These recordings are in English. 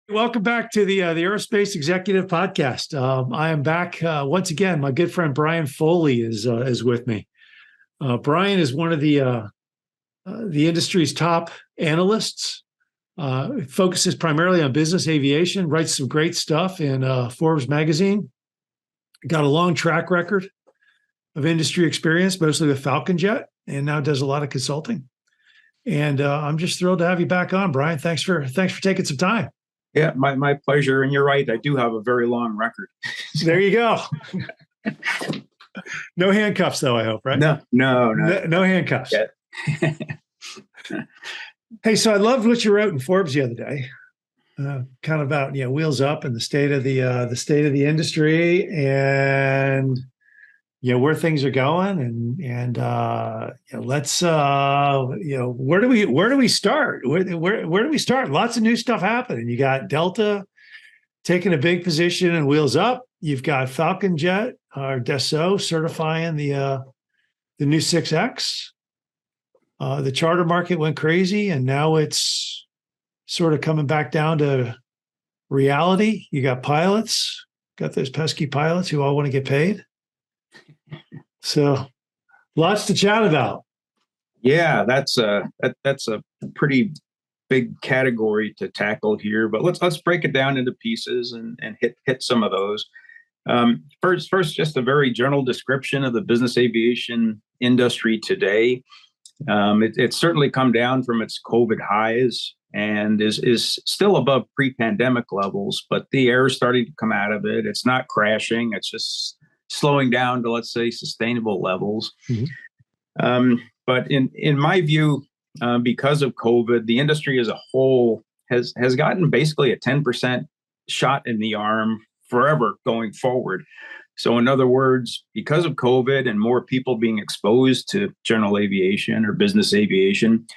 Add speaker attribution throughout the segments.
Speaker 1: Welcome back to the Aerospace Executive Podcast. I am back once again. My good friend Brian Foley is with me. Brian is one of the industry's top analysts. Focuses primarily on business aviation. Writes some great stuff in Forbes magazine. Got a long track record of industry experience, mostly with Falcon Jet, and now does a lot of consulting. And I'm just thrilled to have you back on, Brian. Thanks for taking some time.
Speaker 2: Yeah, my pleasure. And you're right, I do have a very long record.
Speaker 1: There you go. No handcuffs, though, I hope, right?
Speaker 2: No
Speaker 1: handcuffs.
Speaker 2: Yeah.
Speaker 1: Hey, so I loved what you wrote in Forbes the other day, kind of about wheels up and the state of the industry and where things are going and let's where do we start? Where do we start? Lots of new stuff happening. You got Delta taking a big position in wheels up. You've got Falcon Jet or Dassault certifying the new 6X. The charter market went crazy, and now it's sort of coming back down to reality. You got pilots, got those pesky pilots who all want to get paid. So lots to chat about.
Speaker 2: Yeah, that's a pretty big category to tackle here, but let's break it down into pieces and hit some of those. First, just a very general description of the business aviation industry today. It's certainly come down from its COVID highs and is still above pre-pandemic levels, but the air is starting to come out of it. It's not crashing. It's just slowing down to, let's say, sustainable levels. Mm-hmm. But in my view, because of COVID, the industry as a whole has gotten basically a 10% shot in the arm forever going forward. So in other words, because of COVID and more people being exposed to general aviation or business aviation,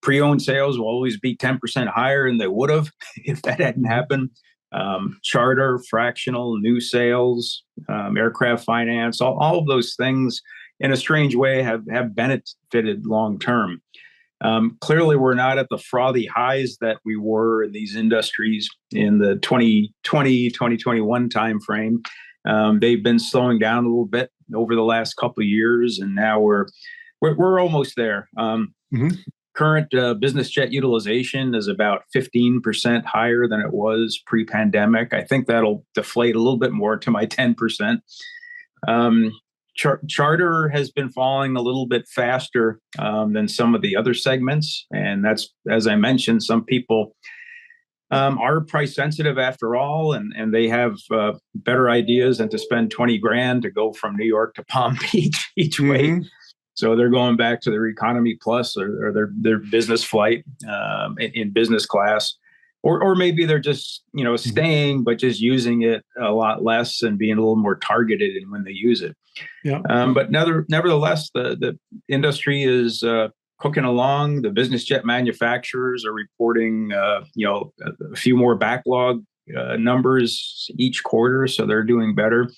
Speaker 2: pre-owned sales will always be 10% higher than they would have if that hadn't happened. Charter, fractional, new sales, aircraft finance, all of those things in a strange way have benefited long term. Clearly, we're not at the frothy highs that we were in these industries in the 2020, 2021 timeframe. They've been slowing down a little bit over the last couple of years, and now we're almost there. Mm-hmm. Current business jet utilization is about 15% higher than it was pre-pandemic. I think that'll deflate a little bit more to my 10%. Charter has been falling a little bit faster than some of the other segments. And that's, as I mentioned, some people are price sensitive after all, and they have better ideas than to spend 20 grand to go from New York to Palm Beach each way. Mm-hmm. So they're going back to their economy plus or their business flight in business class, or maybe they're just staying but just using it a lot less and being a little more targeted in when they use it. Yeah. But nevertheless, the industry is cooking along. The business jet manufacturers are reporting a few more backlog numbers each quarter, so they're doing better.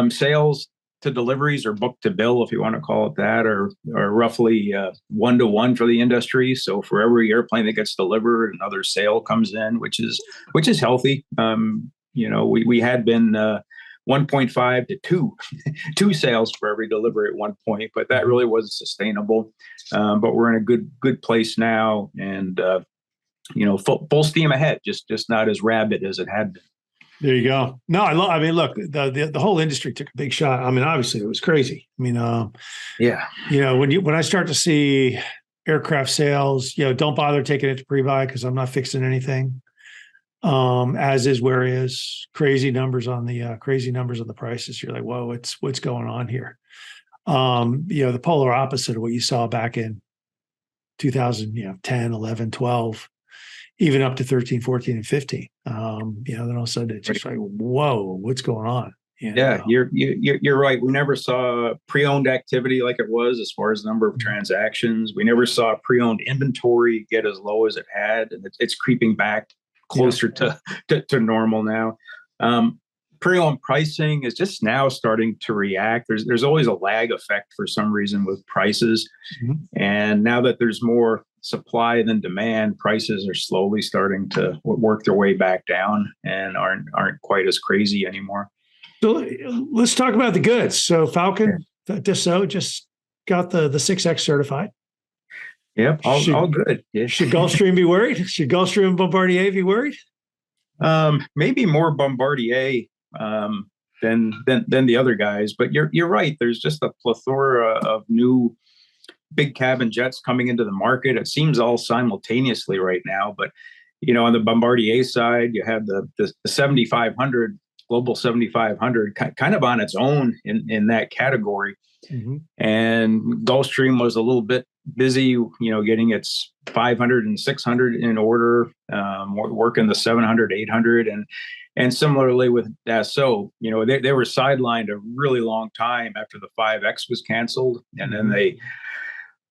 Speaker 2: Sales to deliveries or book to bill, if you want to call it that, are roughly 1-to-1 for the industry. So for every airplane that gets delivered, another sale comes in, which is healthy. We had been 1.5 to 2 sales for every delivery at one point, but that really wasn't sustainable. But we're in a good place now, and full steam ahead. Just not as rabid as it had been.
Speaker 1: There you go. No, I mean, look, the whole industry took a big shot. I mean, obviously it was crazy. I mean,
Speaker 2: yeah,
Speaker 1: when I start to see aircraft sales, don't bother taking it to pre-buy because I'm not fixing anything. As is where is crazy numbers on the prices. You're like, whoa, what's going on here? The polar opposite of what you saw back in 2010, 11, 12. Even up to 13, 14, and 15. Then all of a sudden it's just like, whoa, what's going on?
Speaker 2: Yeah, you're right. We never saw pre-owned activity like it was as far as number of transactions. We never saw pre-owned inventory get as low as it had, and it's creeping back closer to normal now. Pre-owned pricing is just now starting to react. There's always a lag effect for some reason with prices, and now that there's more supply than demand. Prices are slowly starting to work their way back down and aren't quite as crazy anymore.
Speaker 1: So let's talk about the goods. So Falcon, Dassault just got the 6X certified.
Speaker 2: Yep, all good. Yeah.
Speaker 1: Should Gulfstream be worried? Should Gulfstream and Bombardier be worried?
Speaker 2: Maybe more Bombardier than the other guys, but you're right. There's just a plethora of new big cabin jets coming into the market. It seems all simultaneously right now, but on the Bombardier side, you have the 7500, Global 7500, kind of on its own in that category.
Speaker 1: Mm-hmm.
Speaker 2: And Gulfstream was a little bit busy, getting its 500 and 600 in order, working the 700, 800, and similarly with Dassault, they were sidelined a really long time after the 5X was canceled, and then they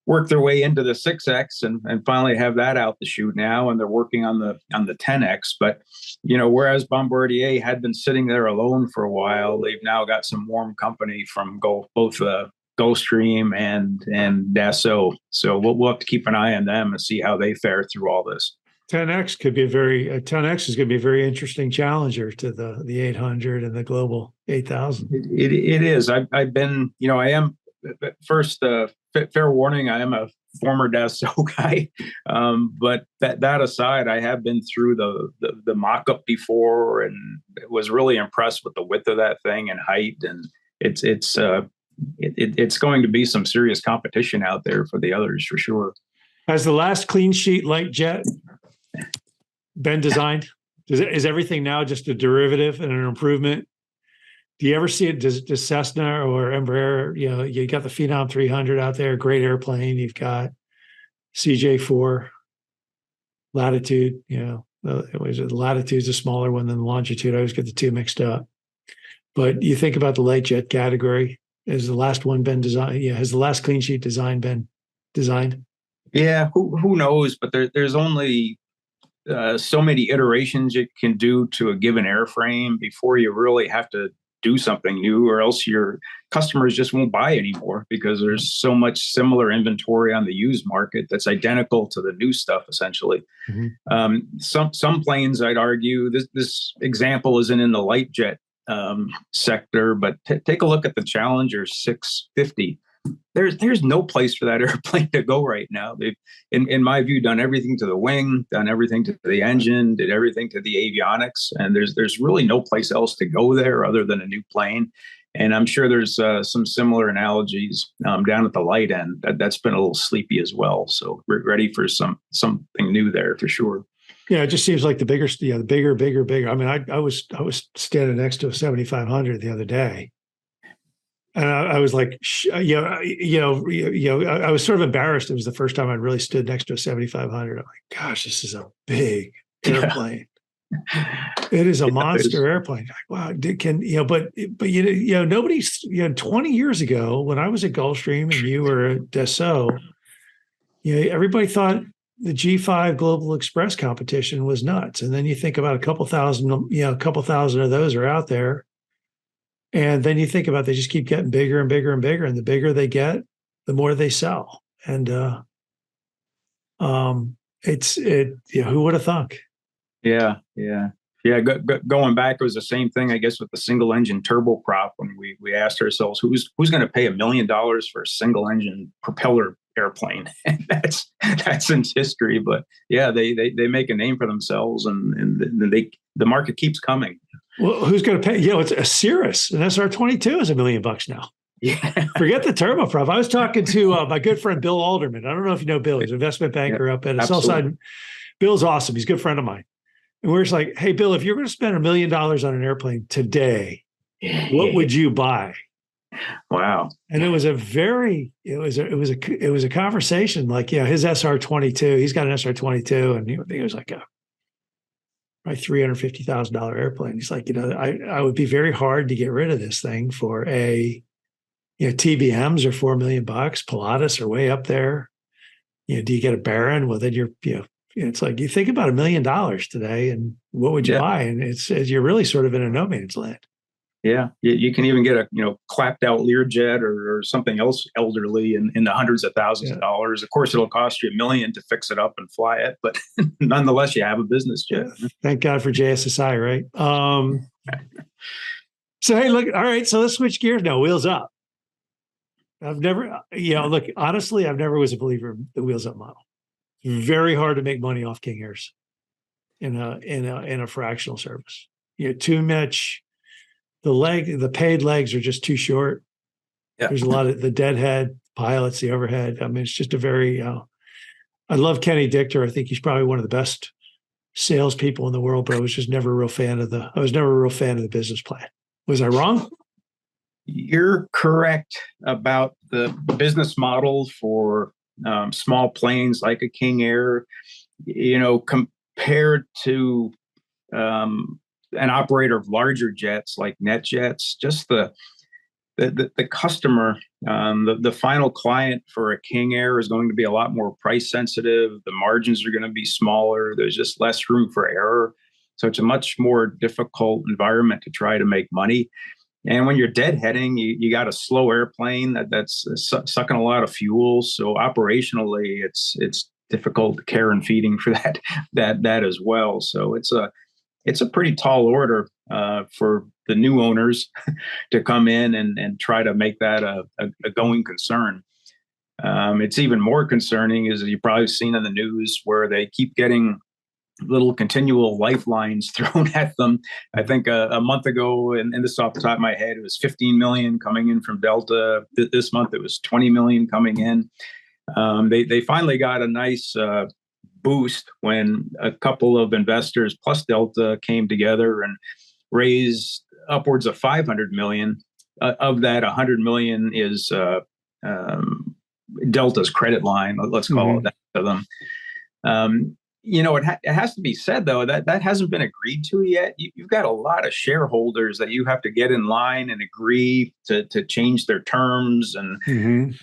Speaker 2: worked their way into the 6X and finally have that out the chute now, and they're working on the 10X. But whereas Bombardier had been sitting there alone for a while, they've now got some warm company from both Gulfstream and Dassault. So we'll have to keep an eye on them and see how they fare through all this.
Speaker 1: 10X could be 10X is going to be a very interesting challenger to the 800 and the Global 8000.
Speaker 2: It is. I've been, I am first. Fair warning, I am a former Dassault guy, but that aside, I have been through the mock-up before and was really impressed with the width of that thing and height, and it's going to be some serious competition out there for the others for sure.
Speaker 1: Has the last clean sheet light jet been designed? Is everything now just a derivative and an improvement? Do you ever see it? Does Cessna or Embraer, you got the Phenom 300 out there, great airplane. You've got CJ4, Latitude, Latitude's a smaller one than the Longitude. I always get the two mixed up. But you think about the light jet category. Has the last one been designed? Yeah. Has the last clean sheet design been designed?
Speaker 2: Yeah. Who knows? But there's only so many iterations you can do to a given airframe before you really have to do something new, or else your customers just won't buy anymore because there's so much similar inventory on the used market that's identical to the new stuff, essentially. Mm-hmm. Some planes, I'd argue, this example isn't in the light jet sector, but take a look at the Challenger 650. There's no place for that airplane to go right now. They've, in my view, done everything to the wing, done everything to the engine, did everything to the avionics, and there's really no place else to go there other than a new plane. And I'm sure there's some similar analogies down at the light end. That's been a little sleepy as well. So we're ready for something new there for sure.
Speaker 1: Yeah, it just seems like the bigger. I mean, I was standing next to a 7500 the other day. And I was like, I was sort of embarrassed. It was the first time I really stood next to a 7500. I'm like, gosh, this is a big airplane. Yeah. It is a monster airplane. Like, wow, but nobody's, 20 years ago when I was at Gulfstream and you were at Dassault, everybody thought the G5 Global Express competition was nuts. And then you think about a couple thousand of those are out there. And then you think about they just keep getting bigger and bigger and bigger, and the bigger they get, the more they sell. And who would have thunk?
Speaker 2: Yeah. Going back, it was the same thing, I guess, with the single engine turboprop when we asked ourselves who's going to pay $1 million for a single engine propeller airplane. And that's in history. But yeah, they make a name for themselves, and the market keeps coming.
Speaker 1: Well, who's going to pay? It's a Cirrus, an SR-22 is $1 million now.
Speaker 2: Yeah.
Speaker 1: Forget the turboprop. I was talking to my good friend Bill Alderman. I don't know if you know Bill. He's an investment banker up at a sell side. Bill's awesome. He's a good friend of mine. And we're just like, hey, Bill, if you're going to spend $1 million on an airplane today, what would you buy?
Speaker 2: Wow.
Speaker 1: And it was a conversation like, his SR-22, he's got an SR-22, and he was like probably $350,000 airplane. He's like, I would be very hard to get rid of this thing for TBMs are $4 million. Pilatus are way up there. Do you get a Baron? Well, then it's like you think about $1 million today, and what would you buy? And you're really sort of in a no man's land.
Speaker 2: Yeah, you can even get a clapped out Learjet or something else elderly in the hundreds of thousands of dollars. Of course, it'll cost you $1 million to fix it up and fly it, but nonetheless, you have a business jet.
Speaker 1: Thank God for JSSI, right? So hey, look, all right. So let's switch gears now. Wheels up. I've never, look, honestly, I've never was a believer in the wheels up model. Very hard to make money off King Airs in a fractional service. Too much. The paid legs are just too short. Yeah. There's a lot of the deadhead pilots, the overhead. I mean, it's just a very. I love Kenny Dichter. I think he's probably one of the best salespeople in the world, but I was just never a real fan of the business plan. Was I wrong?
Speaker 2: You're correct about the business model for small planes like a King Air. Compared to an operator of larger jets like NetJets, just the customer, the final client for a King Air is going to be a lot more price sensitive. The margins are going to be smaller. There's just less room for error. So it's a much more difficult environment to try to make money. And when you're deadheading, you got a slow airplane that's sucking a lot of fuel. So operationally, it's difficult care and feeding for that as well. So it's a pretty tall order for the new owners to come in and try to make that a going concern. It's even more concerning, as you've probably seen in the news, where they keep getting little continual lifelines thrown at them. I think a month ago, and this off the top of my head, it was 15 million coming in from Delta. This month it was 20 million coming in. They finally got a nice boost when a couple of investors plus Delta came together and raised upwards of 500 million. Of that, 100 million is Delta's credit line. Let's call it that to them. It has to be said, though, that hasn't been agreed to yet. You've got a lot of shareholders that you have to get in line and agree to change their terms. And,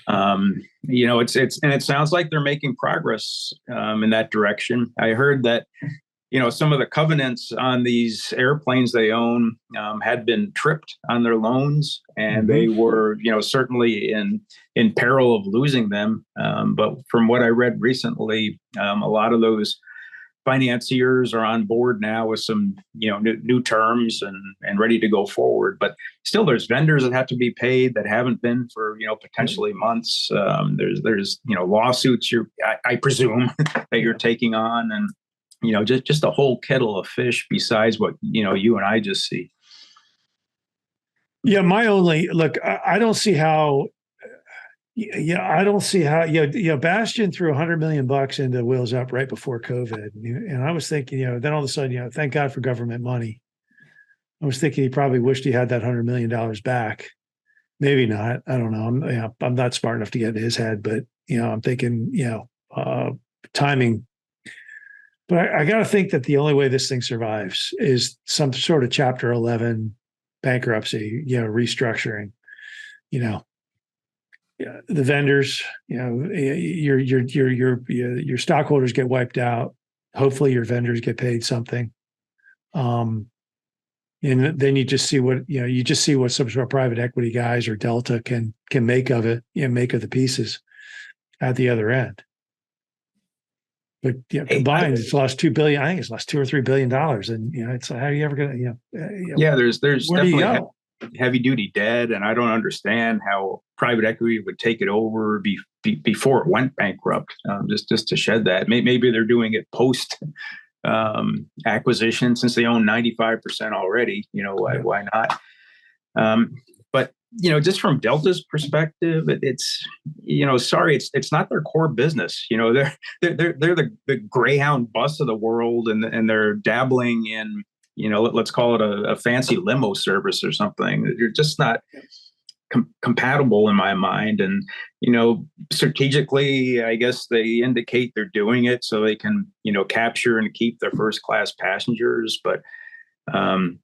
Speaker 2: it sounds like they're making progress in that direction. I heard that, some of the covenants on these airplanes they own had been tripped on their loans, and they were, certainly in peril of losing them. But from what I read recently, a lot of those financiers are on board now with some new terms and ready to go forward. But still, there's vendors that have to be paid that haven't been for potentially months. There's lawsuits I presume that you're taking on, and just a whole kettle of fish besides what you and I just see.
Speaker 1: Yeah, my only look, I don't see how. I don't see how. Bastion threw $100 million into Wheels Up right before COVID, and I was thinking, then all of a sudden, thank God for government money. I was thinking he probably wished he had that $100 million back. Maybe not. I don't know. I'm not smart enough to get in his head, but I'm thinking, timing. But I got to think that the only way this thing survives is some sort of Chapter 11 bankruptcy, restructuring. The vendors, your stockholders get wiped out. Hopefully, your vendors get paid something. And then you just see what some sort of private equity guys or Delta can make of it, make of the pieces at the other end. But combined, it's lost $2 billion. I think it's lost $2 or $3 billion, and it's how are you ever going to?
Speaker 2: There's definitely heavy duty debt, and I don't understand how private equity would take it over before it went bankrupt. Just to shed that, maybe they're doing it post acquisition since they own 95% already. Why not? But just from Delta's perspective, it's it's not their core business. They're the Greyhound bus of the world, and they're dabbling in let's call it a fancy limo service or something. You're just not compatible in my mind. And strategically, I guess they indicate they're doing it so they can capture and keep their first class passengers, but that'll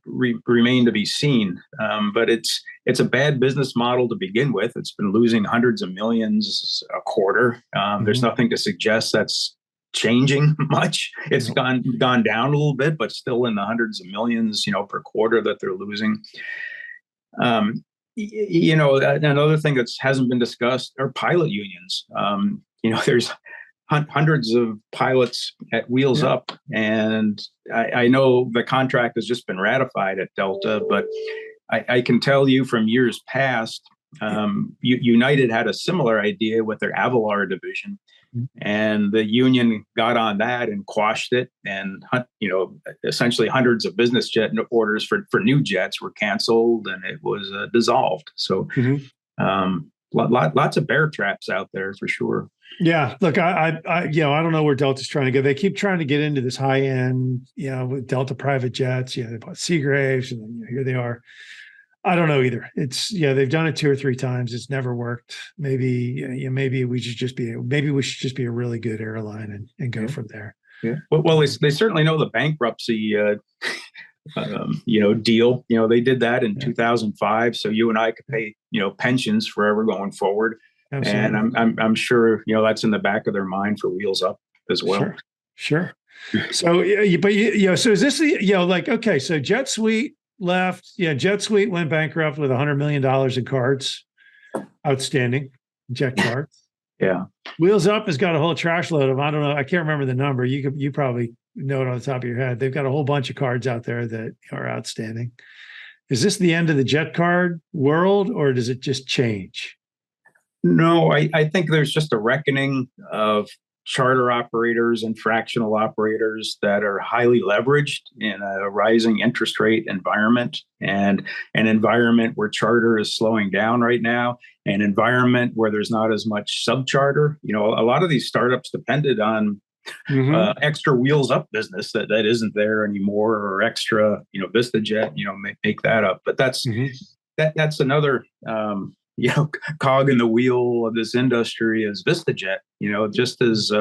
Speaker 2: remain to be seen. But it's a bad business model to begin with. It's been losing hundreds of millions a quarter. There's nothing to suggest that's changing much. It's
Speaker 1: Nope.
Speaker 2: gone down a little bit, but still in the hundreds of millions, per quarter that they're losing. Another thing that hasn't been discussed are pilot unions. There's hundreds of pilots at Wheels Up, and I know the contract has just been ratified at Delta, but I can tell you from years past, United had a similar idea with their Avalar division, and the union got on that and quashed it, and essentially hundreds of business jet orders for new jets were canceled, and it was dissolved. So lots of bear traps out there for sure.
Speaker 1: Yeah, look, I don't know where Delta's trying to go. They keep trying to get into this high end, with Delta private jets. They bought Seagraves, and then here they are. I don't know either. It's they've done it 2 or 3 times. It's never worked. Maybe we should just be a really good airline and go from there.
Speaker 2: Yeah. Well, they certainly know the bankruptcy deal. They did that in 2005, so you and I could pay pensions forever going forward. Absolutely. And I'm sure that's in the back of their mind for Wheels Up as well.
Speaker 1: Sure. So, so is this okay? So JetSuite left. JetSuite went bankrupt with $100 million in cards outstanding, jet cards.
Speaker 2: Yeah.
Speaker 1: Wheels Up has got a whole trash load of, I don't know, I can't remember the number. You probably know it on the top of your head. They've got a whole bunch of cards out there that are outstanding. Is this the end of the jet card world, or does it just change?
Speaker 2: No, I think there's just a reckoning of charter operators and fractional operators that are highly leveraged in a rising interest rate environment, and an environment where charter is slowing down right now, an environment where there's not as much subcharter. A lot of these startups depended on extra Wheels Up business that isn't there anymore, or extra, VistaJet, make that up. But that's another cog in the wheel of this industry is VistaJet, just as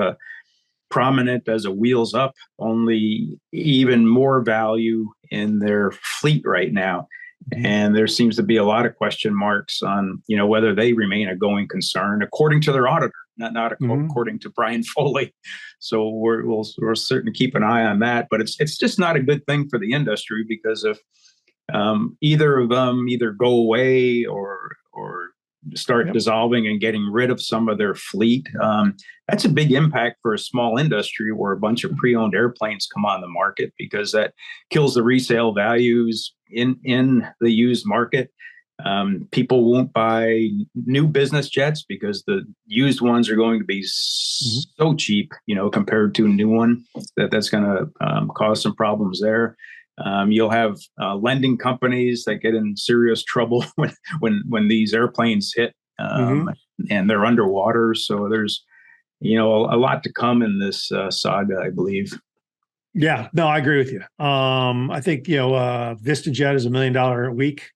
Speaker 2: prominent as a Wheels Up, only even more value in their fleet right now. And there seems to be a lot of question marks on, whether they remain a going concern, according to their auditor, not according to Brian Foley. So we'll certainly keep an eye on that. But it's just not a good thing for the industry, because if either of them either go away or start dissolving and getting rid of some of their fleet, that's a big impact for a small industry where a bunch of pre-owned airplanes come on the market, because that kills the resale values in the used market. People won't buy new business jets because the used ones are going to be so cheap, compared to a new one, that's going to cause some problems there. You'll have lending companies that get in serious trouble when these airplanes hit and they're underwater. So there's a lot to come in this saga, I believe.
Speaker 1: Yeah, no, I agree with you. I think VistaJet is $1 million a week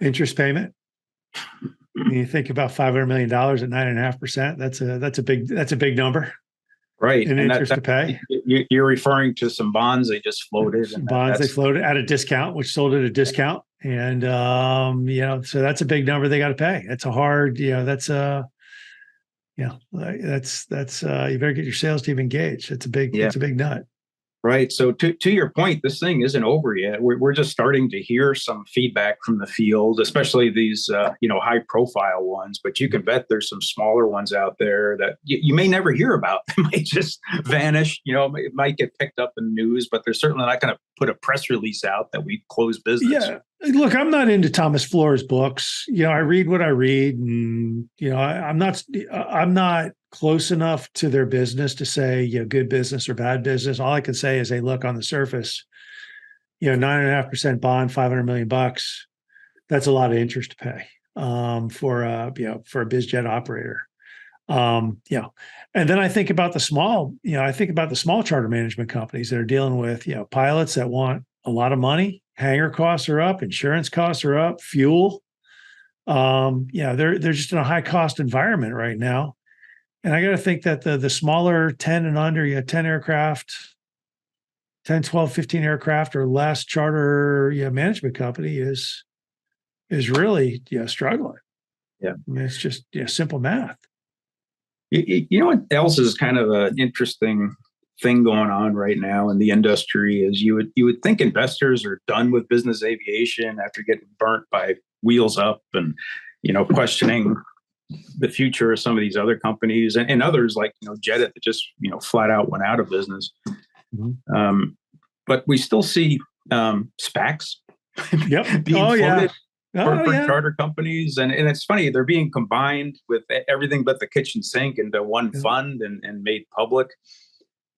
Speaker 1: interest payment. You think about $500 million at 9.5%. That's a big number.
Speaker 2: Right.
Speaker 1: In interest to pay.
Speaker 2: You're referring to some bonds they just floated.
Speaker 1: Some bonds they floated at a discount, which sold at a discount. And, so that's a big number they got to pay. That's a hard, that's you better get your sales team engaged. It's a big nut.
Speaker 2: Right. So to your point, this thing isn't over yet. We're just starting to hear some feedback from the field, especially these, high profile ones. But you can bet there's some smaller ones out there that you may never hear about. They might just vanish. It might get picked up in the news, but they're certainly not going to put a press release out that we close business.
Speaker 1: Yeah. Look, I'm not into Thomas Flora's books. I read what I read, and I'm not close enough to their business to say good business or bad business. All I can say is, hey, look, on the surface, 9.5% bond, $500 million. That's a lot of interest to pay for a biz jet operator. And then I think about the small charter management companies that are dealing with pilots that want a lot of money. Hangar costs are up, insurance costs are up, fuel. They're just in a high cost environment right now. And I got to think that the smaller 10 and under, 10 aircraft, 10, 12, 15 aircraft or less charter management company is really struggling.
Speaker 2: Yeah.
Speaker 1: I mean, it's just simple math.
Speaker 2: You know what else is kind of an interesting thing going on right now in the industry is you would think investors are done with business aviation after getting burnt by Wheels Up and questioning the future of some of these other companies and others like Jet that just flat out went out of business. But we still see SPACs
Speaker 1: Yep.
Speaker 2: being floated for
Speaker 1: Yeah.
Speaker 2: charter companies. And it's funny, they're being combined with everything but the kitchen sink into one fund and made public.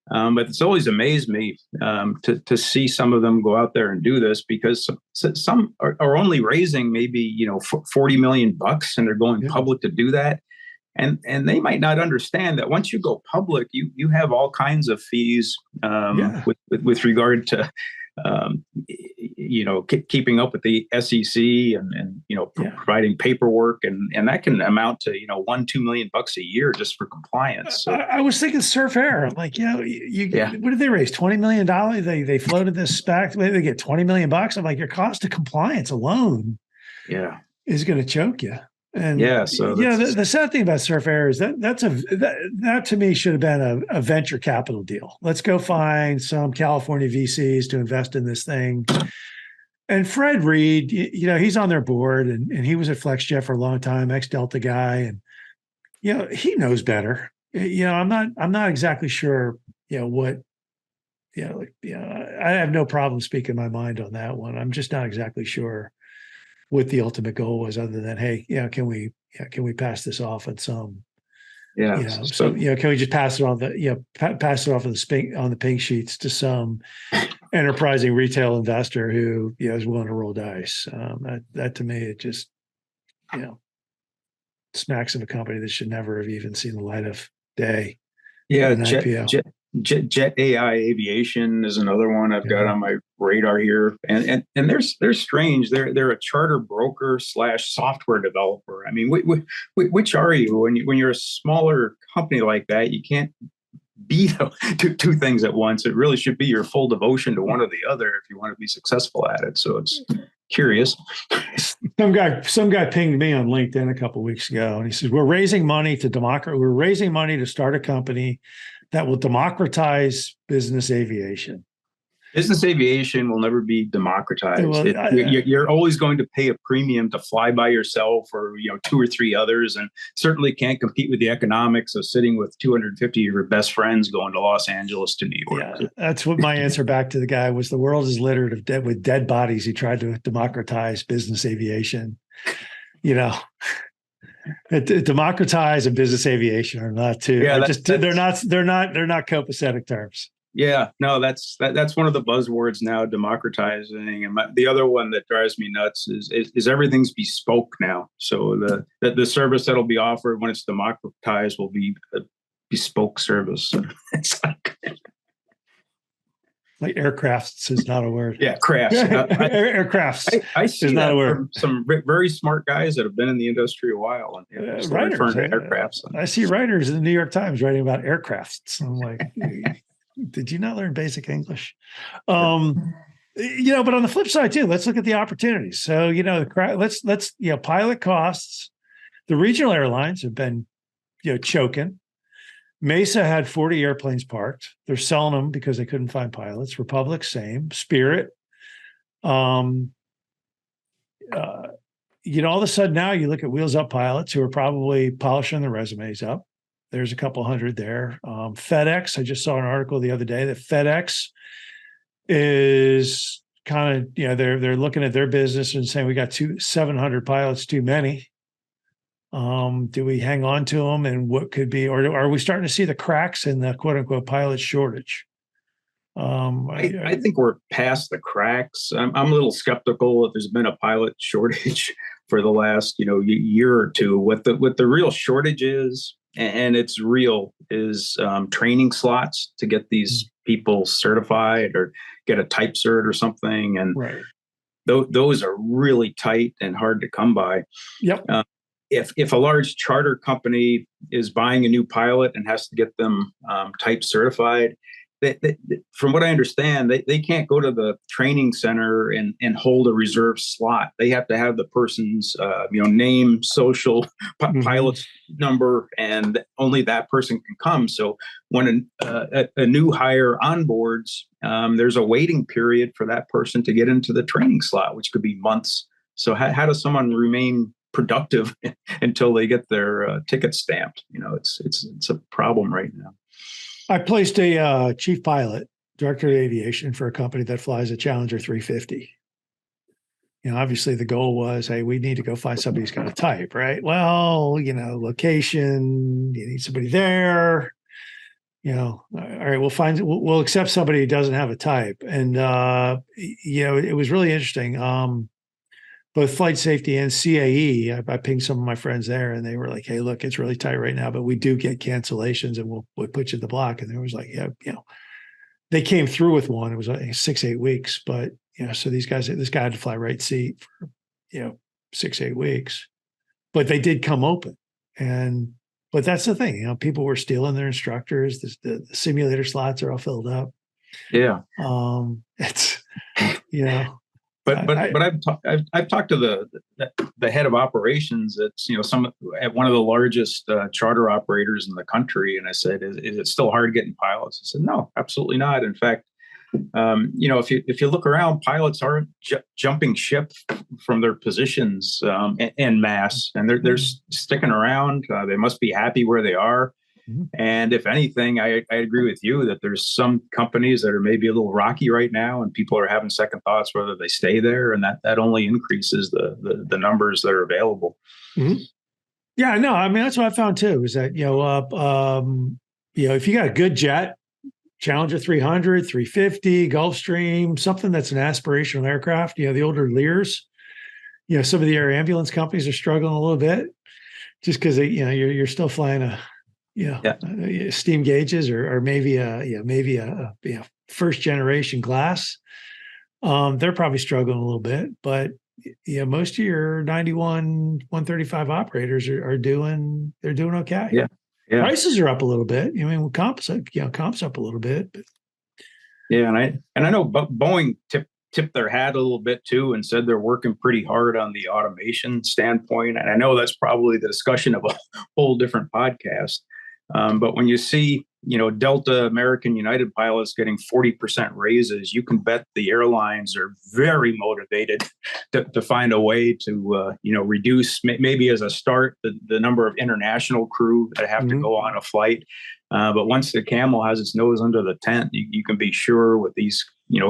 Speaker 2: But it's always amazed me to see some of them go out there and do this because some are only raising maybe, $40 million and they're going public to do that. And they might not understand that once you go public, you have all kinds of fees with regard to keeping up with the SEC and providing paperwork and that can amount to $1-2 million a year just for compliance. So,
Speaker 1: I was thinking Surf Air, like what did they raise? $20 million? They floated this SPAC. They get $20 million. I'm like, your cost of compliance alone, is going to choke you. And
Speaker 2: so
Speaker 1: the sad thing about Surf Air is that to me should have been a venture capital deal. Let's go find some California VCs to invest in this thing. And Fred Reed, he's on their board and he was at FlexJet for a long time, ex-Delta guy. And, he knows better. I'm not exactly sure, what, I have no problem speaking my mind on that one. I'm just not exactly sure what the ultimate goal was other than, hey, can we pass this off at some, can we just pass it on pass it off on the pink sheets to some enterprising retail investor who is willing to roll dice. That to me, it just, smacks of a company that should never have even seen the light of day.
Speaker 2: Jet AI Aviation is another one I've got on my radar here, and they're strange. They're a charter broker / software developer. I mean, which are you? When you're a smaller company like that, you can't be two things at once. It really should be your full devotion to one or the other if you want to be successful at it. So it's curious.
Speaker 1: Some guy pinged me on LinkedIn a couple of weeks ago, and he says, we're raising money to start a company that will democratize business aviation.
Speaker 2: Business aviation will never be democratized. You're always going to pay a premium to fly by yourself or 2 or 3 others, and certainly can't compete with the economics of sitting with 250 of your best friends going to Los Angeles to New York.
Speaker 1: Yeah, that's what my answer back to the guy was. The world is littered with dead bodies. He tried to democratize business aviation. Democratize and business aviation are not two. They're not copacetic terms.
Speaker 2: Yeah, no, that's one of the buzzwords now, democratizing. And the other one that drives me nuts is everything's bespoke now. So the service that'll be offered when it's democratized will be a bespoke service. It's
Speaker 1: like aircrafts is not a word.
Speaker 2: Yeah, crafts.
Speaker 1: Aircrafts.
Speaker 2: I see that from some very smart guys that have been in the industry a while and
Speaker 1: writers.
Speaker 2: Aircrafts.
Speaker 1: I see writers in the New York Times writing about aircrafts. I'm like, did you not learn basic English? But on the flip side too, let's look at the opportunities. So let's pilot costs. The regional airlines have been choking. Mesa had 40 airplanes parked. They're selling them because they couldn't find pilots. Republic, same. Spirit. All of a sudden now you look at Wheels Up pilots who are probably polishing their resumes up. There's a couple hundred there. FedEx, I just saw an article the other day that FedEx is kind of, they're looking at their business and saying we got 700 pilots too many. Do we hang on to them, and what could be, or are we starting to see the cracks in the quote unquote pilot shortage?
Speaker 2: I think we're past the cracks. I'm a little skeptical if there's been a pilot shortage for the last year or two. What the real shortage is, and it's real, is training slots to get these people certified or get a type cert or something, and those are really tight and hard to come by.
Speaker 1: Yep.
Speaker 2: If a large charter company is buying a new pilot and has to get them type certified, from what I understand, they can't go to the training center and hold a reserve slot. They have to have the person's name, social, pilot's number, and only that person can come. So when a new hire onboards, there's a waiting period for that person to get into the training slot, which could be months. So how does someone remain productive until they get their ticket stamped? It's a problem right now.
Speaker 1: I placed a chief pilot, director of aviation for a company that flies a Challenger 350. Obviously the goal was, hey, we need to go find somebody who's got a type, right? Well, location, you need somebody there. All right, we'll accept somebody who doesn't have a type. And, it was really interesting. Both flight safety and CAE, I pinged some of my friends there and they were like, hey, look, it's really tight right now, but we do get cancellations and we'll put you at the block. And there was like, yeah, they came through with one. It was like 6-8 weeks, but, so this guy had to fly right seat for, 6-8 weeks, but they did come open. But that's the thing, people were stealing their instructors. The simulator slots are all filled up.
Speaker 2: Yeah.
Speaker 1: It's,
Speaker 2: But I've talked to the head of operations at one of the largest charter operators in the country, and I said, "Is it still hard getting pilots?" He said, "No, absolutely not. In fact, if you look around, pilots aren't jumping ship from their positions en masse, and they're sticking around. They must be happy where they are." And if anything, I agree with you that there's some companies that are maybe a little rocky right now, and people are having second thoughts whether they stay there, and that only increases the numbers that are available.
Speaker 1: Yeah, no, I mean that's what I found too. Is that if you got a good jet, Challenger 300, 350, Gulfstream, something that's an aspirational aircraft, the older Lears, some of the air ambulance companies are struggling a little bit, just because you're still flying a steam gauges or maybe a first generation glass. They're probably struggling a little bit, but most of your 91, 135 operators are doing okay.
Speaker 2: Yeah.
Speaker 1: Prices are up a little bit. Comps up a little bit. But.
Speaker 2: Yeah, and I know Boeing tipped their hat a little bit too and said they're working pretty hard on the automation standpoint. And I know that's probably the discussion of a whole different podcast. But when you see, Delta, American, United pilots getting 40% raises, you can bet the airlines are very motivated to find a way to, reduce maybe as a start the number of international crew that have to go on a flight. But once the camel has its nose under the tent, you can be sure with these,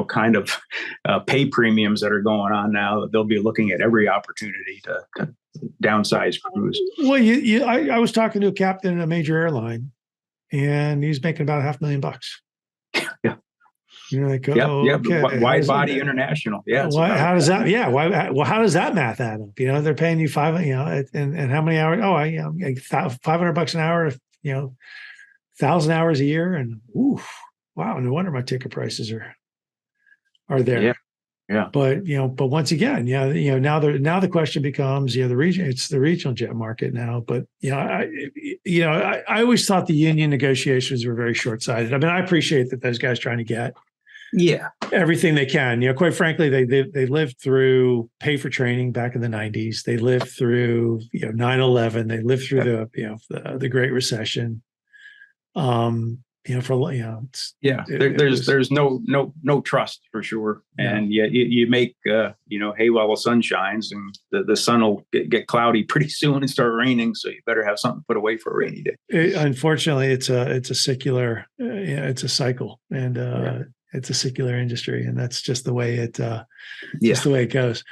Speaker 2: kind of pay premiums that are going on now that they'll be looking at every opportunity to downsize crews.
Speaker 1: Well, I was talking to a captain in a major airline, and he's making about $500,000.
Speaker 2: Yeah.
Speaker 1: You're like,
Speaker 2: okay. Wide body international. Yeah.
Speaker 1: How does that? Yeah. How does that math add up? They're paying you and how many hours? $500 an hour. 1,000 hours a year, and wow, no wonder my ticket prices are there.
Speaker 2: Yeah.
Speaker 1: But once again, now the question becomes, it's the regional jet market now. But I always thought the union negotiations were very short-sighted. I mean, I appreciate that those guys trying to get everything they can. Quite frankly, they lived through pay for training back in the 90s. They lived through 9/11. They lived through the Great Recession. There's no trust for sure. And yet you make, hay while the sun shines, and the sun will get cloudy pretty soon and start raining. So you better have something put away for a rainy day. Unfortunately, it's a secular, it's a cycle, and it's a secular industry, and that's just the way it, just the way it goes.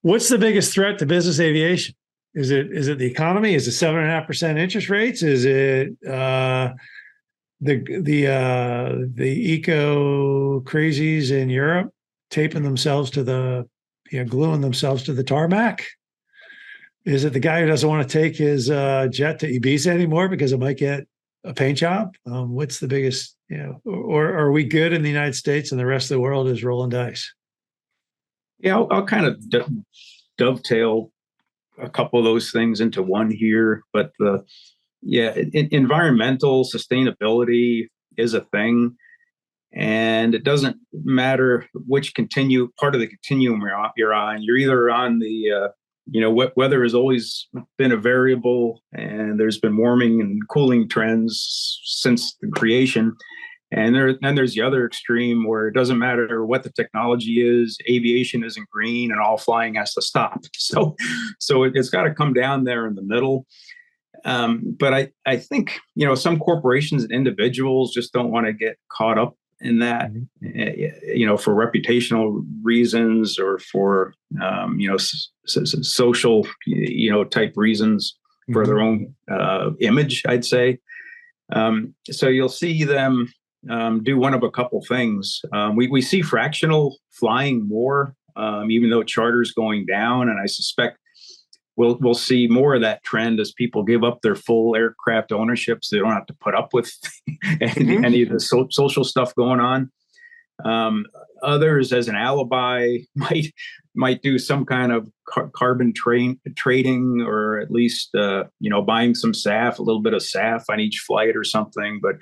Speaker 1: What's the biggest threat to business aviation? Is it the economy? Is it 7.5% interest rates? Is it, the eco crazies in Europe taping themselves to gluing themselves to the tarmac? Is it the guy who doesn't want to take his jet to Ibiza anymore because it might get a paint job? What's the biggest, or are we good in the United States and the rest of the world is rolling dice? Yeah, I'll kind of dovetail a couple of those things into one here, but environmental sustainability is a thing.
Speaker 2: And it doesn't matter which part of the continuum you're on. You're either on the weather has always been a variable, and there's been warming and cooling trends since the creation. And then there's the other extreme where it doesn't matter what the technology is, aviation isn't green, and all flying has to stop. So it's got to come down there in the middle. But I think some corporations and individuals just don't want to get caught up in that, for reputational reasons or for social type reasons for their own image, I'd say. So you'll see them do one of a couple things. We see fractional flying more, even though charter's going down, and I suspect we'll see more of that trend as people give up their full aircraft ownership, so they don't have to put up with any of the social stuff going on. Others, as an alibi, might do some kind of carbon trading, or at least buying some SAF, a little bit of SAF on each flight or something. But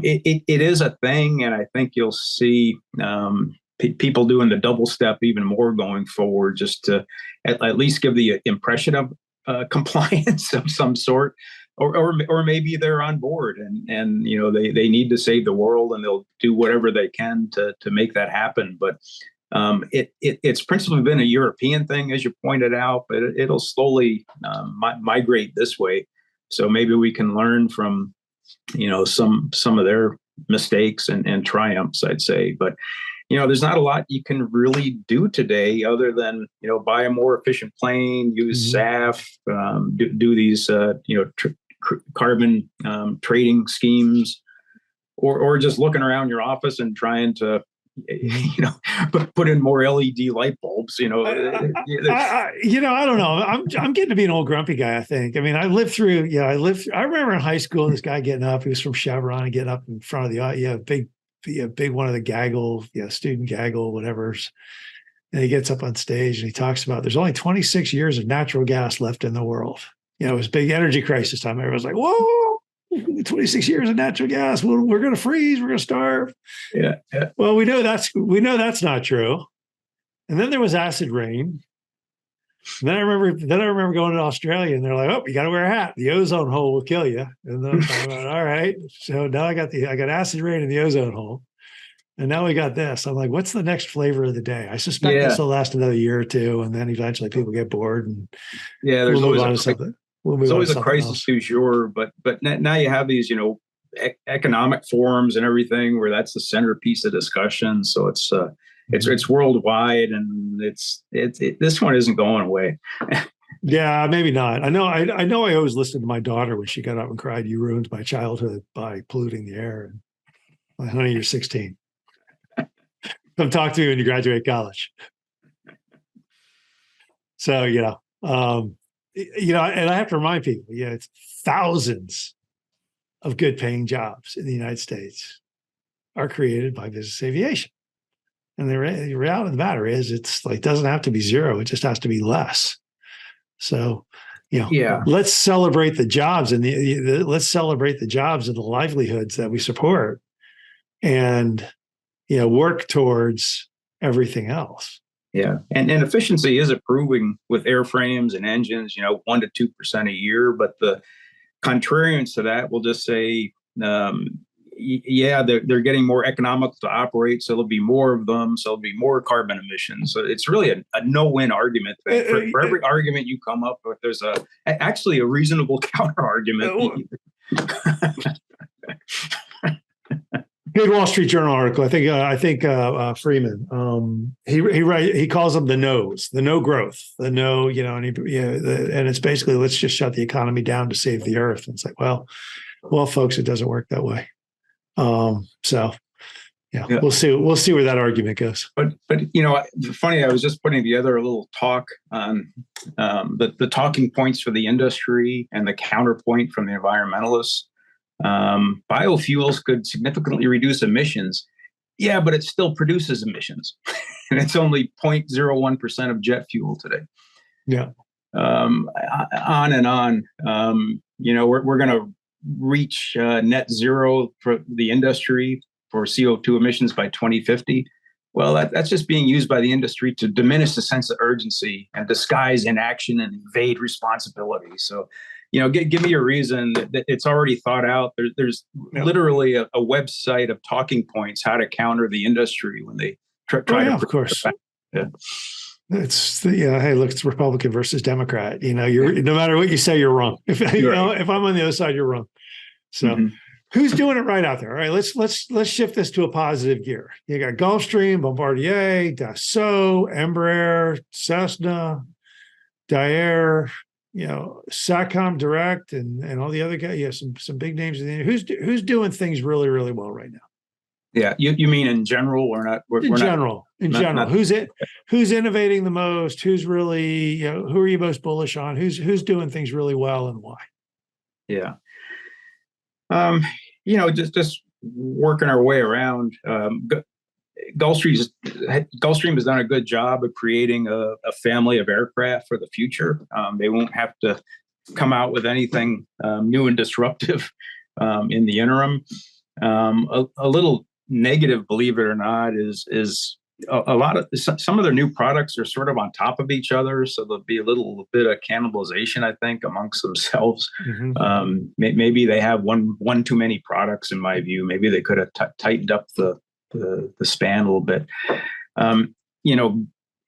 Speaker 2: it is a thing, and I think you'll see people doing the double step even more going forward, just to at least give the impression of compliance of some sort, or maybe they're on board and they need to save the world, and they'll do whatever they can to make that happen. But it's principally been a European thing, as you pointed out, but it'll slowly migrate this way. So maybe we can learn from some of their mistakes and triumphs, I'd say. But there's not a lot you can really do today other than buy a more efficient plane, use SAF, do these carbon trading schemes, or just looking around your office and trying to put in more LED light bulbs.
Speaker 1: I don't know. I'm getting to be an old grumpy guy, I think. I mean, I remember in high school, this guy getting up, he was from Chevron, and getting up in front of the big one of the gaggle, student gaggle, whatever. And he gets up on stage and he talks about there's only 26 years of natural gas left in the world. It was big energy crisis time. Everyone's like, whoa, 26 years of natural gas. We're going to freeze. We're going to starve.
Speaker 2: Yeah.
Speaker 1: Well, we know that's not true. And then there was acid rain. And then I remember going to Australia, and they're like, "Oh, you got to wear a hat. The ozone hole will kill you." And then I'm talking about, all right. So now I got acid rain in the ozone hole, and now we got this. I'm like, what's the next flavor of the day? I suspect this will last another year or two, and then eventually people get bored, and
Speaker 2: there's
Speaker 1: we'll move on to something.
Speaker 2: There's always a crisis du jour, but now you have these economic forums and everything where that's the centerpiece of discussion. So it's worldwide, and this one isn't going away.
Speaker 1: Yeah, maybe not. I know I always listened to my daughter when she got up and cried, "You ruined my childhood by polluting the air." And like, honey, you're 16. Come talk to me when you graduate college. So, and I have to remind people, it's thousands of good paying jobs in the United States are created by business aviation. And the reality of the matter is, it's like, doesn't have to be zero. It just has to be less. So, let's celebrate the jobs and let's celebrate the jobs and the livelihoods that we support, and work towards everything else.
Speaker 2: Yeah, and efficiency is improving with airframes and engines, 1% to 2% a year. But the contrarians to that will just say, they're getting more economical to operate, so there'll be more of them, so there'll be more carbon emissions. So it's really a no-win argument. For every argument you come up with, there's actually a reasonable counter argument.
Speaker 1: Good Wall Street Journal article. I think Freeman. He calls them the no's, the no growth, the no, and it's basically, let's just shut the economy down to save the earth. And it's like, well, folks, it doesn't work that way. We'll see where that argument goes.
Speaker 2: But funny, I was just putting together a little talk on the talking points for the industry and the counterpoint from the environmentalists. Biofuels could significantly reduce emissions. Yeah, but it still produces emissions. And it's only 0.01% of jet fuel today.
Speaker 1: Yeah.
Speaker 2: On and on. We're going to reach net zero for the industry for CO2 emissions by 2050. Well, that's just being used by the industry to diminish the sense of urgency and disguise inaction and evade responsibility. So, give me a reason that it's already thought out. There's literally a website of talking points, how to counter the industry when they try to.
Speaker 1: Of course. Yeah. It's hey, look, it's Republican versus Democrat. You're no matter what you say, you're wrong. If if I'm on the other side, you're wrong. So who's doing it right out there? All right, let's shift this to a positive gear. You got Gulfstream, Bombardier, Dassault, Embraer, Cessna, Daer, Satcom Direct, and all the other guys. Yeah, some big names. Who's doing things really, really well right now?
Speaker 2: Yeah, you mean in general or not?
Speaker 1: In general. Who's innovating the most? Who's really, who are you most bullish on? Who's doing things really well and why?
Speaker 2: Yeah. Just working our way around. Gulfstream has done a good job of creating a family of aircraft for the future. They won't have to come out with anything new and disruptive in the interim. A little negative, believe it or not, is a lot of some of their new products are sort of on top of each other, so there'll be a little bit of cannibalization, I think, amongst themselves. Maybe they have one too many products, in my view. Maybe they could have tightened up the span a little bit.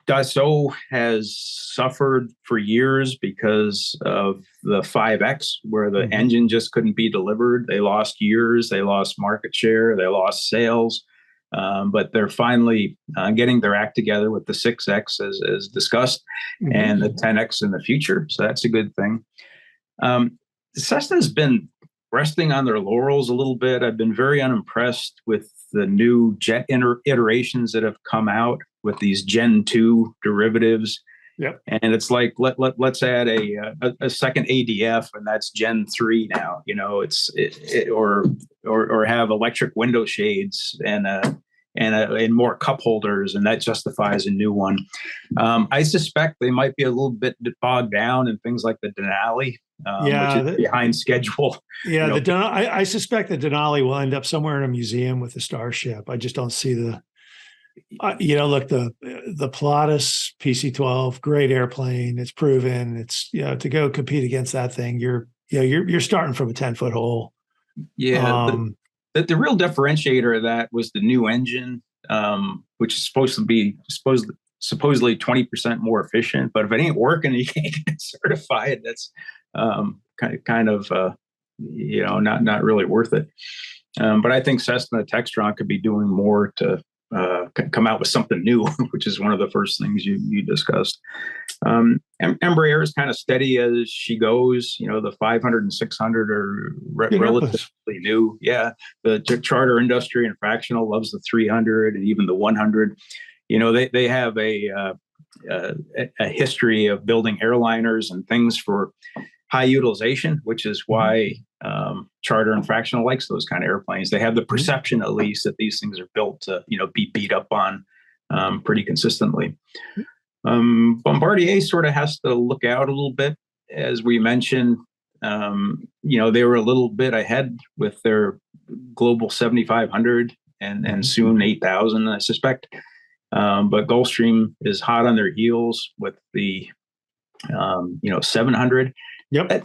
Speaker 2: Dassault has suffered for years because of the 5X, where the engine just couldn't be delivered. They lost years, they lost market share, they lost sales. But they're finally getting their act together with the 6X as discussed, and the 10X in the future. So that's a good thing. Cessna's been resting on their laurels a little bit. I've been very unimpressed with the new jet iterations that have come out with these Gen 2 derivatives. Yep. And it's like, let's add a second ADF, and that's Gen 3 now. Or have electric window shades and more cup holders, and that justifies a new one. I suspect they might be a little bit bogged down in things like the Denali, which is behind schedule.
Speaker 1: Yeah, I suspect the Denali will end up somewhere in a museum with the Starship. I just don't see the. Look, the Pilatus PC-12, great airplane. It's proven. It's to go compete against that thing. You're starting from a 10-foot hole.
Speaker 2: Yeah. The real differentiator of that was the new engine, which is supposed to be supposedly 20% more efficient. But if it ain't working, you can't get certified. That's kind of not really worth it. But I think Cessna Textron could be doing more to come out with something new, which is one of the first things you discussed. Embraer is kind of steady as she goes. The 500 and 600 are relatively new. Yeah, the charter industry and fractional loves the 300 and even the 100. They have a history of building airliners and things for high utilization, which is why charter and fractional likes those kind of airplanes. They have the perception, at least, that these things are built to be beat up on pretty consistently. Bombardier sort of has to look out a little bit, as we mentioned. They were a little bit ahead with their global 7,500 and soon 8,000, I suspect. But Gulfstream is hot on their heels with the 700. Yep,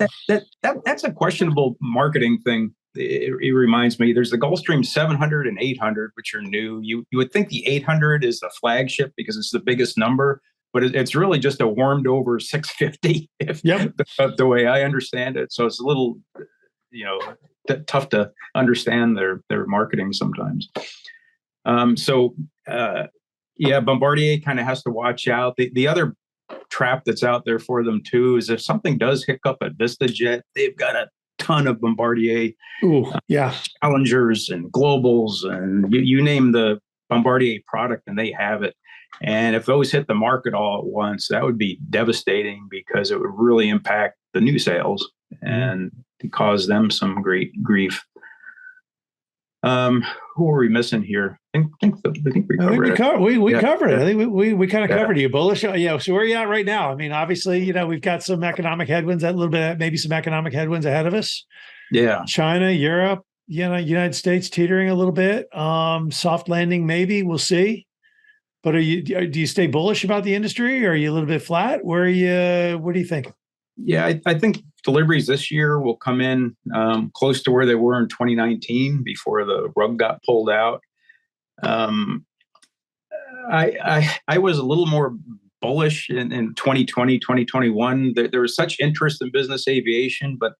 Speaker 2: that's a questionable marketing thing. It reminds me, there's the Gulfstream 700 and 800, which are new. You would think the 800 is the flagship because it's the biggest number, but it's really just a warmed over 650. The way I understand it. So it's a little, tough to understand their marketing sometimes. Bombardier kind of has to watch out. The other trap that's out there for them too is if something does hiccup at VistaJet, they've got a ton of Bombardier Challengers and Globals, and you name the Bombardier product and they have it. And if those hit the market all at once, that would be devastating because it would really impact the new sales and cause them some great grief. Who are we missing here? I think we covered it.
Speaker 1: We covered it. I think we kind of covered you. Bullish. So where are you at right now? I mean, obviously, we've got some economic headwinds, maybe some economic headwinds ahead of us.
Speaker 2: Yeah.
Speaker 1: China, Europe, United States teetering a little bit. Soft landing, maybe. We'll see. But do you stay bullish about the industry? Or are you a little bit flat? What do you think?
Speaker 2: Yeah, I think deliveries this year will come in close to where they were in 2019 before the rug got pulled out. I was a little more bullish in 2020, 2021. There was such interest in business aviation, but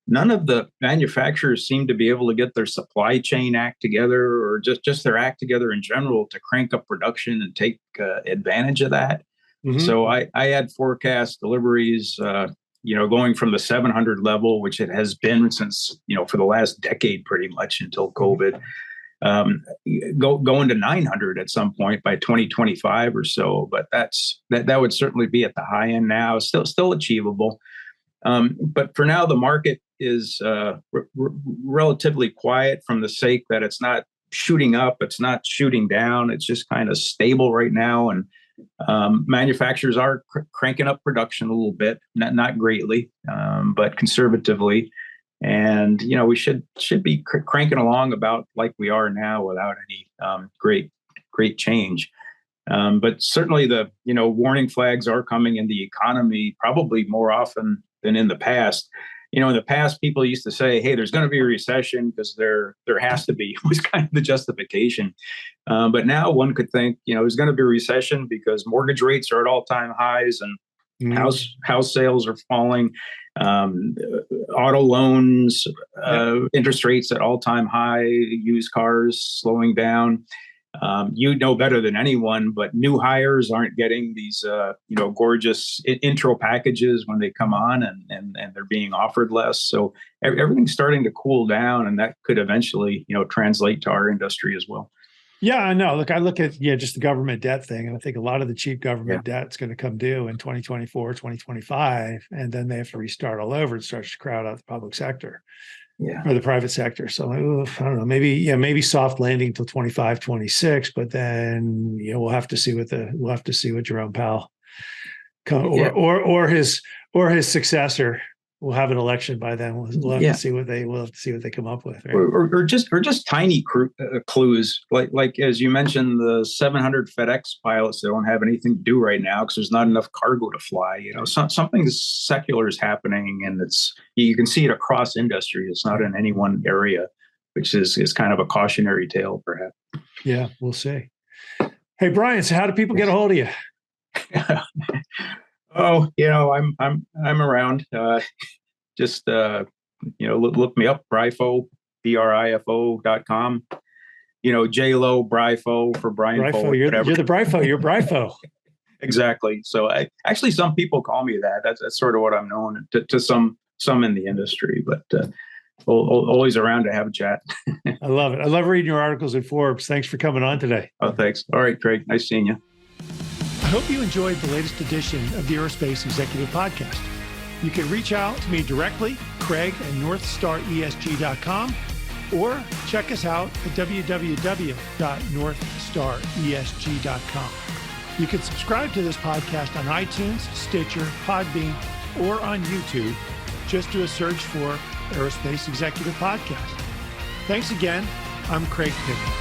Speaker 2: none of the manufacturers seem to be able to get their supply chain act together, or just their act together in general, to crank up production and take advantage of that. Mm-hmm. So I had forecast deliveries, going from the 700 level, which it has been since, for the last decade, pretty much until COVID, going to 900 at some point by 2025 or so. But that would certainly be at the high end now, still achievable. But for now, the market is relatively quiet, from the sake that it's not shooting up, it's not shooting down, it's just kind of stable right now. And manufacturers are cranking up production a little bit, not greatly, but conservatively. And we should be cranking along about like we are now, without any great change. But certainly the warning flags are coming in the economy, probably more often than in the past. In the past, people used to say, "Hey, there's going to be a recession because there has to be." It was kind of the justification. But now one could think, there's going to be a recession because mortgage rates are at all-time highs, and house sales are falling, auto loans, interest rates at all-time high, used cars slowing down. You know better than anyone, but new hires aren't getting these, gorgeous intro packages when they come on, and they're being offered less. So everything's starting to cool down, and that could eventually, translate to our industry as well.
Speaker 1: Yeah, I know. Look, I look at just the government debt thing, and I think a lot of the cheap government debt is going to come due in 2024, 2025, and then they have to restart all over and start to crowd out the public sector. Or the private sector. So I don't know, maybe soft landing till 25, 26, but then we'll have to see what Jerome Powell or his successor will have an election by then. We'll have to see what they come up with, right?
Speaker 2: or just tiny clues, like as you mentioned, the 700 FedEx pilots that don't have anything to do right now because there's not enough cargo to fly. Something secular is happening, and you can see it across industry. It's not in any one area, which is kind of a cautionary tale, perhaps. Yeah,
Speaker 1: we'll see. Hey, Brian, so how do people get a hold of you?
Speaker 2: Oh, I'm around. Just look me up, BRiFO, BRiFO.com. JLo, BRiFO for Brian.
Speaker 1: BRiFO, you're the BRiFO. You're BRiFO.
Speaker 2: Exactly. So actually, some people call me that. That's sort of what I'm known to some in the industry, but always around to have a chat.
Speaker 1: I love it. I love reading your articles in Forbes. Thanks for coming on today.
Speaker 2: Oh, thanks. All right, Craig. Nice seeing you.
Speaker 1: I hope you enjoyed the latest edition of the Aerospace Executive Podcast. You can reach out to me directly, Craig at NorthstarESG.com, or check us out at www.northstaresg.com. You can subscribe to this podcast on iTunes, Stitcher, Podbean, or on YouTube. Just do a search for Aerospace Executive Podcast. Thanks again. I'm Craig Pittman.